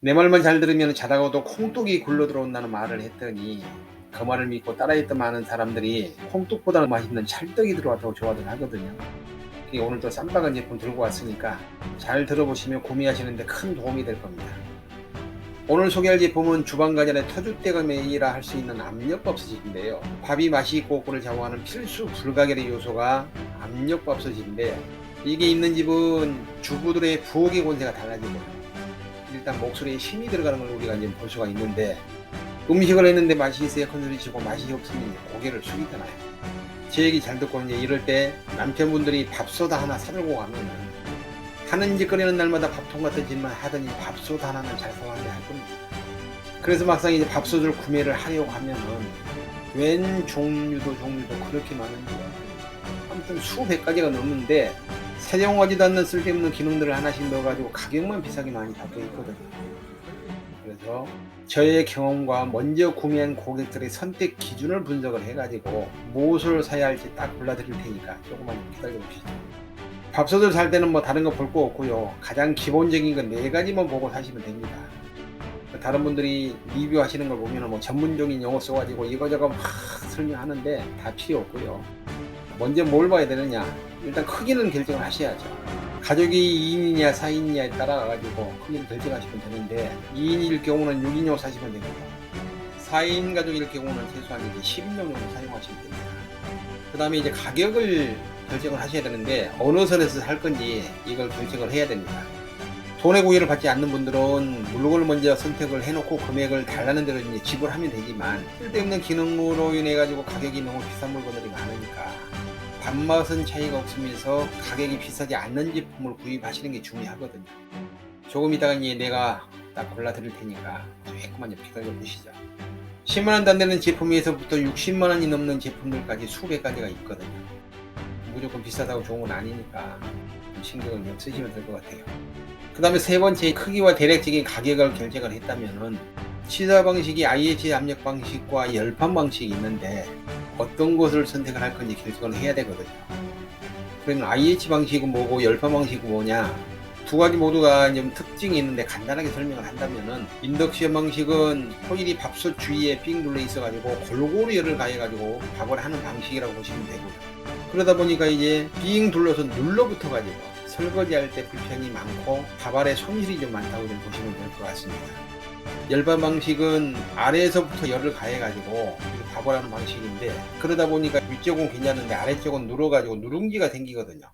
내 말만 잘 들으면 자다가도 콩떡이 굴러 들어온다는 말을 했더니 그 말을 믿고 따라했던 많은 사람들이 콩떡보다 맛있는 찰떡이 들어왔다고 좋아들 하거든요. 오늘 또 쌈박한 제품 들고 왔으니까 잘 들어보시면 구매하시는데 큰 도움이 될 겁니다. 오늘 소개할 제품은 주방가전의 터줏대감이라 할 수 있는 압력밥솥인데요. 밥이 맛이 있고 꿀을 좌우하는 필수 불가결의 요소가 압력밥솥인데, 이게 있는 집은 주부들의 부엌의 권세가 달라지고요. 일단 목소리에 힘이 들어가는 걸 우리가 이제 볼 수가 있는데, 음식을 했는데 맛이 있어야 큰소리치고 맛이 없으면 고개를 숙이잖아요. 제 얘기 잘 듣고 이제 이럴 때 남편분들이 밥솥 하나 사들고 가면은 하는 짓거리는 날마다 밥통 같은 짓만 하더니 밥솥 하나는 잘 사왔는데 할 겁니다. 그래서 막상 이제 밥솥을 구매를 하려고 하면은 웬 종류도 그렇게 많은지 아무튼 수백 가지가 넘는데 사용하지도 않는 쓸데없는 기능들을 하나씩 넣어가지고 가격만 비싸게 많이 받고 있거든요. 그래서 저의 경험과 먼저 구매한 고객들의 선택 기준을 분석을 해가지고 무엇을 사야 할지 딱 골라드릴 테니까 조금만 기다려보시죠. 밥솥을 살 때는 뭐 다른 거 볼 거 없고요. 가장 기본적인 건 4가지만 보고 사시면 됩니다. 다른 분들이 리뷰하시는 걸 보면 뭐 전문적인 용어 써가지고 이거저거 막 설명하는데 다 필요 없고요. 먼저 뭘 봐야 되느냐, 일단 크기는 결정을 하셔야죠. 가족이 2인이냐 4인이냐에 따라 가지고 크기를 결정하시면 되는데, 2인일 경우는 6인용 사시면 되고 4인 가족일 경우는 최소한 이제 10인용 정도 사용하시면 됩니다. 그 다음에 이제 가격을 결정을 하셔야 되는데, 어느 선에서 살 건지 이걸 결정을 해야 됩니다. 돈의 구애를 받지 않는 분들은 물건을 먼저 선택을 해놓고 금액을 달라는 대로 이제 지불하면 되지만, 쓸데없는 기능으로 인해 가지고 가격이 너무 비싼 물건들이 많으니까 밥맛은 차이가 없으면서 가격이 비싸지 않는 제품을 구입하시는 게 중요하거든요. 조금 이따가 이제 내가 딱 골라 드릴 테니까 조금만 기다려 보시죠. 10만원도 안 되는 제품에서부터 60만원이 넘는 제품들까지 수백 가지가 있거든요. 무조건 비싸다고 좋은 건 아니니까 좀 신경을 좀 쓰시면 될 것 같아요. 그 다음에 세 번째, 크기와 대략적인 가격을 결정을 했다면은, 취사 방식이 IH 압력 방식과 열판 방식이 있는데 어떤 것을 선택을 할 건지 결정을 해야 되거든요. 그러면 IH 방식은 뭐고 열판 방식은 뭐냐, 두 가지 모두가 좀 특징이 있는데 간단하게 설명을 한다면은, 인덕션 방식은 호일이 밥솥 주위에 삥 둘러 있어 가지고 골고루 열을 가해 가지고 밥을 하는 방식이라고 보시면 되고요. 그러다 보니까 이제 삥 둘러서 눌러붙어 가지고 설거지할 때 불편이 많고 밥알에 손실이 좀 많다고 좀 보시면 될 것 같습니다. 열판 방식은 아래에서부터 열을 가해 가지고 밥을 하는 방식인데, 그러다 보니까 위쪽은 괜찮은데 아래쪽은 눌어가지고 누룽지가 생기거든요.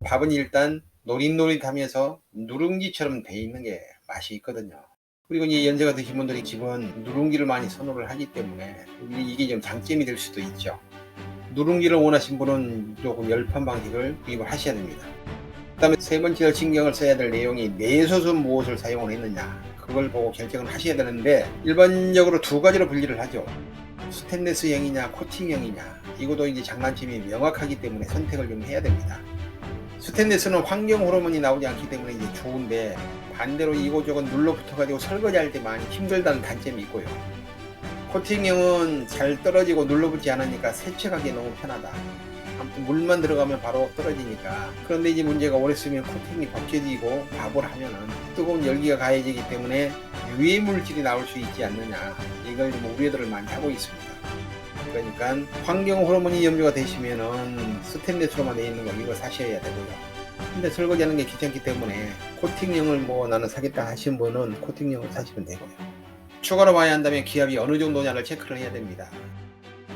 밥은 일단 노릿노릿하면서 누룽지처럼 돼 있는 게 맛이 있거든요. 그리고 이제 연세가 드신 분들이 집은 누룽지를 많이 선호를 하기 때문에 이게 좀 장점이 될 수도 있죠. 누룽지를 원하신 분은 무조건 열판 방식을 구입을 하셔야 됩니다. 그 다음에 세 번째로 신경을 써야 될 내용이 내솥은 무엇을 사용을 했느냐, 그걸 보고 결정을 하셔야 되는데, 일반적으로 두 가지로 분리를 하죠. 스테인리스형이냐 코팅형이냐, 이것도 이제 장단점이 명확하기 때문에 선택을 좀 해야 됩니다. 스테인리스는 환경 호르몬이 나오지 않기 때문에 이제 좋은데, 반대로 이곳저곳 눌러붙어 가지고 설거지할 때 많이 힘들다는 단점이 있고요. 코팅형은 잘 떨어지고 눌러붙지 않으니까 세척하기 너무 편하다. 아무튼 물만 들어가면 바로 떨어지니까. 그런데 이제 문제가 오래 쓰면 코팅이 벗겨지고 밥을 하면은 뜨거운 열기가 가해지기 때문에 유해 물질이 나올 수 있지 않느냐, 이걸 좀 우려들을 많이 하고 있습니다. 그러니까 환경 호르몬이 염려가 되시면은 스테인리스로만 되어 있는 거 이거 사셔야 되고요. 근데 설거지하는 게 귀찮기 때문에 코팅형을 뭐 나는 사겠다 하신 분은 코팅형을 사시면 되고요. 추가로 봐야 한다면 기압이 어느 정도냐를 체크를 해야 됩니다.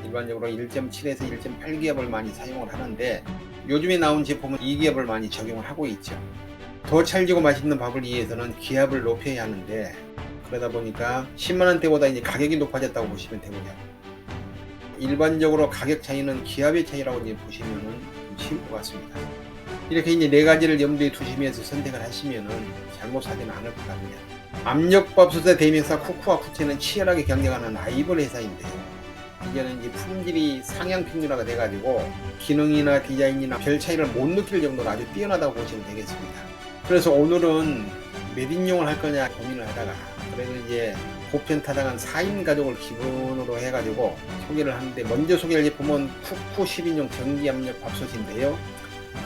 일반적으로 1.7에서 1.8기압을 많이 사용을 하는데, 요즘에 나온 제품은 2기압을 많이 적용을 하고 있죠. 더 찰지고 맛있는 밥을 위해서는 기압을 높여야 하는데, 그러다 보니까 10만원대보다 이제 가격이 높아졌다고 보시면 되고요. 일반적으로 가격 차이는 기압의 차이라고 이제 보시면은 좀 쉬울 것 같습니다. 이렇게 이제 4가지를 염두에 두시면서 선택을 하시면은 잘못 사지는 않을 것 같네요. 압력밥솥의 대명사 쿠쿠아쿠체는 치열하게 경쟁하는 라이벌 회사인데요. 이제는 이제 품질이 상향 평준화가 돼가지고 기능이나 디자인이나 별 차이를 못 느낄 정도로 아주 뛰어나다고 보시면 되겠습니다. 그래서 오늘은 몇 인용을 할 거냐 고민을 하다가, 그래도 이제 보편타당한 4인 가족을 기본으로 해가지고 소개를 하는데, 먼저 소개할 제품은 쿠쿠 10인용 전기압력 밥솥인데요.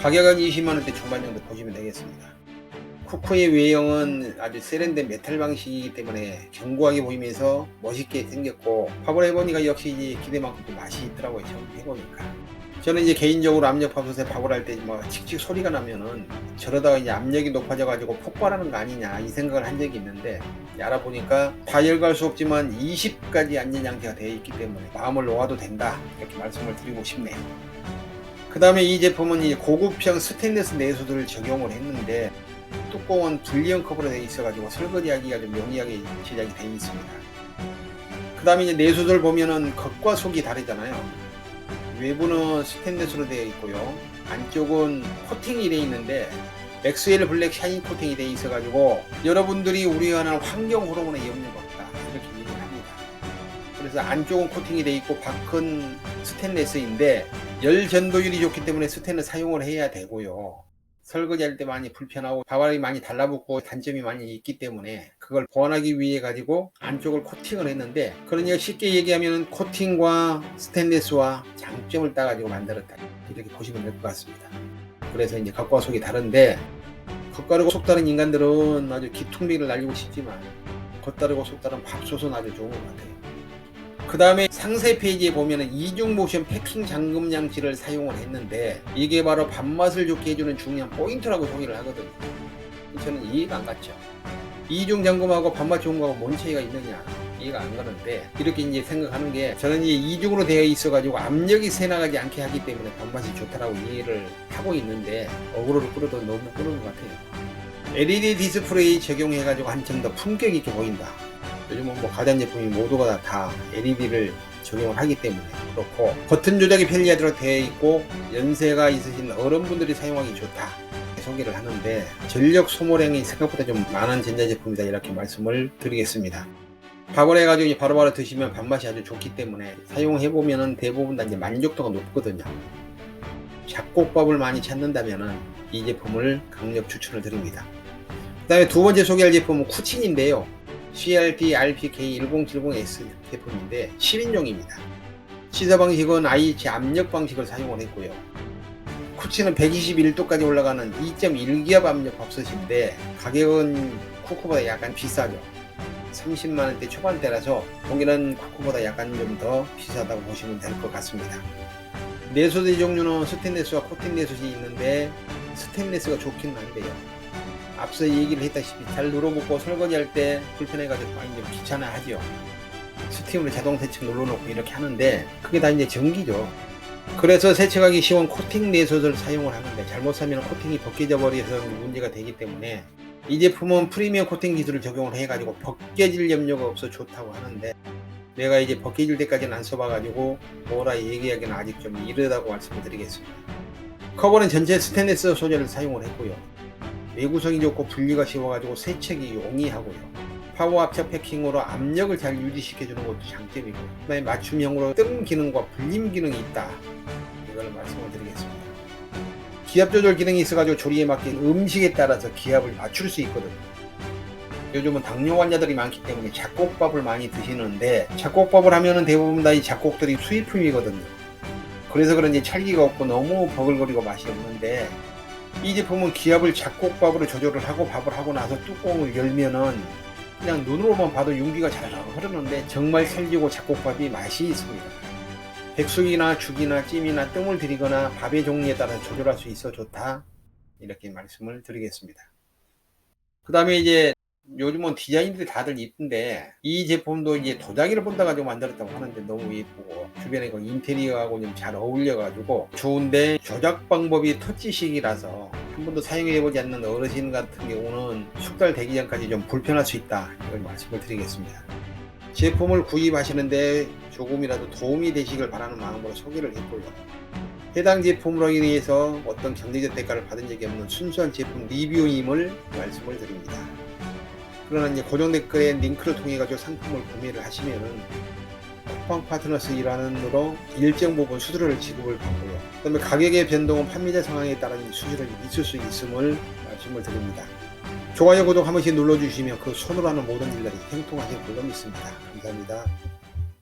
가격은 20만원대 중반 정도 보시면 되겠습니다. 쿠쿠의 외형은 아주 세련된 메탈 방식이기 때문에 견고하게 보이면서 멋있게 생겼고, 팝을 해보니까 역시 이제 기대만큼 맛이 있더라고요. 처음 해보니까. 저는 이제 개인적으로 압력밥솥에 밥을 할 때 뭐 칙칙 소리가 나면은 저러다가 이제 압력이 높아져 가지고 폭발하는 거 아니냐 이 생각을 한 적이 있는데, 알아보니까 파열갈 수 없지만 20까지 안전 장치가 되어 있기 때문에 마음을 놓아도 된다, 이렇게 말씀을 드리고 싶네요. 그 다음에 이 제품은 이제 고급형 스테인리스 내수들을 적용을 했는데, 뚜껑은 분리형 커버로 되어 있어 가지고 설거지하기가 좀 용이하게 제작이 되어 있습니다. 그 다음에 이제 내수들 보면은 겉과 속이 다르잖아요. 외부는 스테인리스로 되어 있고요, 안쪽은 코팅이 되어 있는데 맥스웰 블랙 샤인 코팅이 되어 있어 가지고 여러분들이 우려하는 환경 호르몬에 염려가 없다, 이렇게 얘기를 합니다. 그래서 안쪽은 코팅이 되어 있고 밖은 스테인리스인데 열 전도율이 좋기 때문에 스테인리스 사용을 해야 되고요, 설거지할 때 많이 불편하고 바닥이 많이 달라붙고 단점이 많이 있기 때문에 그걸 보완하기 위해 가지고 안쪽을 코팅을 했는데, 그러니까 쉽게 얘기하면 코팅과 스테인리스와 장점을 따가지고 만들었다, 이렇게 보시면 될 것 같습니다. 그래서 이제 겉과 속이 다른데, 겉다르고 속다른 인간들은 아주 기퉁비를 날리고 싶지만 겉다르고 속다른 밥솥은 아주 좋은 것 같아요. 그 다음에 상세 페이지에 보면은 이중 모션 패킹 잠금 장치를 사용을 했는데, 이게 바로 밥맛을 좋게 해주는 중요한 포인트라고 소개를 하거든요. 저는 이해가 안 갔죠. 이중 잠금하고 밥맛 좋은 거하고 뭔 차이가 있느냐, 이해가 안 가는데, 이렇게 이제 생각하는 게, 저는 이제 이중으로 되어 있어 가지고 압력이 새 나가지 않게 하기 때문에 밥맛이 좋다라고 이해를 하고 있는데, 어그로를 끌어도 너무 끄는 것 같아요. LED 디스플레이 적용해 가지고 한층 더 품격 있게 보인다. 요즘은 뭐 가전제품이 모두가 다 LED를 적용을 하기 때문에 그렇고, 버튼 조작이 편리하도록 되어 있고 연세가 있으신 어른분들이 사용하기 좋다, 소개를 하는데, 전력 소모량이 생각보다 좀 많은 전자제품이다, 이렇게 말씀을 드리겠습니다. 밥을 해가지고 바로바로 드시면 밥맛이 아주 좋기 때문에 사용해보면 대부분 다 이제 만족도가 높거든요. 잡곡밥을 많이 찾는다면 이 제품을 강력 추천을 드립니다. 그 다음에 두 번째 소개할 제품은 쿠친인데요, CRT RPK1070S 제품인데 10인용입니다. 시사 방식은 IH 압력 방식을 사용을 했고요, 쿠친은 121도까지 올라가는 2.1기압 압력 밥솥인데 가격은 쿠쿠보다 약간 비싸죠. 30만원대 초반대라서 동일한 쿠쿠보다 약간 좀 더 비싸다고 보시면 될 것 같습니다. 내수대 종류는 스테인리스와 코팅 내수이 있는데 스테인리스가 좋긴 한데요, 앞서 얘기를 했다시피 잘 눌러붙고 설거지할 때 불편해가지고 많이 좀 귀찮아하죠. 스팀으로 자동 세척 눌러놓고 이렇게 하는데 그게 다 이제 전기죠. 그래서 세척하기 쉬운 코팅 내수를 사용을 하는데, 잘못 사면 코팅이 벗겨져 버려서 문제가 되기 때문에 이 제품은 프리미엄 코팅 기술을 적용을 해가지고 벗겨질 염려가 없어 좋다고 하는데, 내가 이제 벗겨질 때까지는 안 써봐가지고 뭐라 얘기하기는 아직 좀 이르다고 말씀을 드리겠습니다. 커버는 전체 스테인리스 소재를 사용을 했고요, 내구성이 좋고 분리가 쉬워가지고 세척이 용이하고요, 파워 압착 패킹으로 압력을 잘 유지시켜주는 것도 장점이고, 그 다음에 맞춤형으로 뜸 기능과 불림 기능이 있다, 이걸 말씀을 드리겠습니다. 기압 조절 기능이 있어가지고 조리에 맞게 음식에 따라서 기압을 맞출 수 있거든요. 요즘은 당뇨 환자들이 많기 때문에 잡곡밥을 많이 드시는데, 잡곡밥을 하면은 대부분 다 이 잡곡들이 수입품이거든요. 그래서 그런지 찰기가 없고 너무 버글거리고 맛이 없는데, 이 제품은 기압을 잡곡밥으로 조절을 하고 밥을 하고 나서 뚜껑을 열면은 그냥 눈으로만 봐도 윤기가 잘 흐르는데 정말 찰지고 잡곡밥이 맛이 있습니다. 백숙이나 죽이나 찜이나 뜸을 들이거나 밥의 종류에 따라 조절할 수 있어 좋다, 이렇게 말씀을 드리겠습니다. 그 다음에 이제 요즘은 디자인들이 다들 이쁜데, 이 제품도 이제 도자기를 본다 가지고 만들었다고 하는데 너무 예쁘고 주변에 그 인테리어하고 좀 잘 어울려 가지고 좋은데, 조작 방법이 터치식이라서 한 번도 사용해보지 않는 어르신 같은 경우는 숙달되기 전까지 좀 불편할 수 있다, 이걸 말씀을 드리겠습니다. 제품을 구입하시는데 조금이라도 도움이 되시길 바라는 마음으로 소개를 했고요, 해당 제품으로 인해서 어떤 경제적 대가를 받은 적이 없는 순수한 제품 리뷰임을 말씀을 드립니다. 그러나 이제 고정 댓글에 링크를 통해 가지고 상품을 구매를 하시면은 쿠팡 파트너스 일환으로 일정 부분 수수료를 지급을 받고요, 그 다음에 가격의 변동은 판매자 상황에 따라 수수료가 있을 수 있음을 말씀을 드립니다. 좋아요 구독 한 번씩 눌러주시면 그 손으로 하는 모든 일들이 형통하실 걸로 믿습니다. 감사합니다.